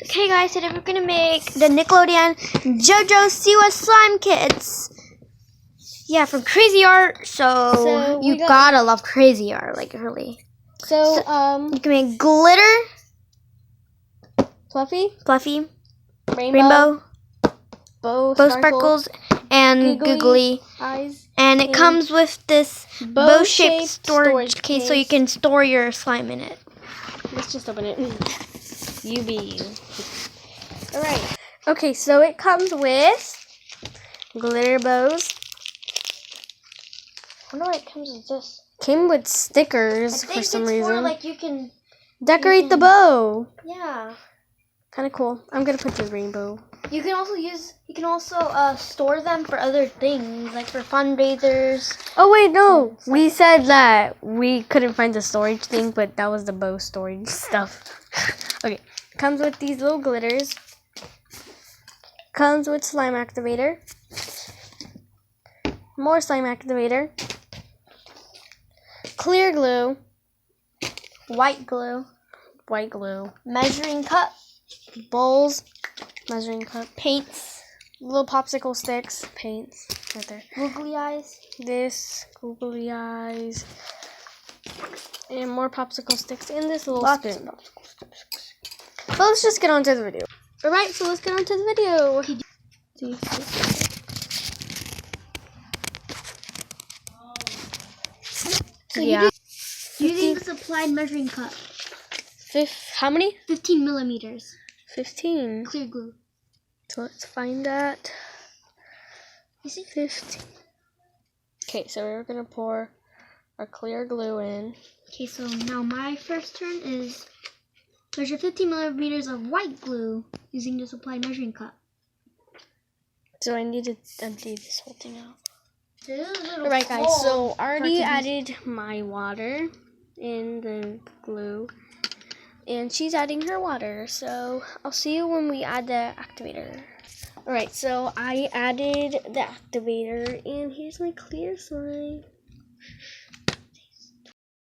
Okay guys, today we're gonna make the Nickelodeon Jojo siwa slime kits. Yeah, from Crazy Art. So you gotta love Crazy Art, like really. So you can make glitter, fluffy, rainbow, bow sparkles, and googly eyes. And it comes with this bow-shaped storage case, so you can store your slime in it. Let's just open it. Alright. Okay, so it comes with glitter bows. I wonder why it comes with this. Came with stickers for some reason. For, like, you can decorate the bow. Yeah. Kind of cool. I'm gonna put the rainbow. You can also store them for other things, like for fundraisers. Oh wait, no. We said that we couldn't find the storage thing, but that was the bow storage stuff. Okay. Comes with these little glitters. Comes with slime activator. More slime activator. Clear glue. White glue. Measuring cup. Bowls. Measuring cup. Paints. Little popsicle sticks. Paints. Right there. Googly eyes. This. Googly eyes. And more popsicle sticks. And this little spoon. But let's just get on to the video. Alright, so let's get on to the video. Okay. So yeah. Using the supplied measuring cup. How many? 15 millimeters. 15. Clear glue. So let's find that. Is it 15? Okay, so we're gonna pour our clear glue in. Okay, so now my first turn is measure 15 millimeters of white glue using the supplied measuring cup. So I need to empty this whole thing out. Alright guys, so I already added my water in the glue. And she's adding her water. So I'll see you when we add the activator. Alright, so I added the activator and here's my clear slime.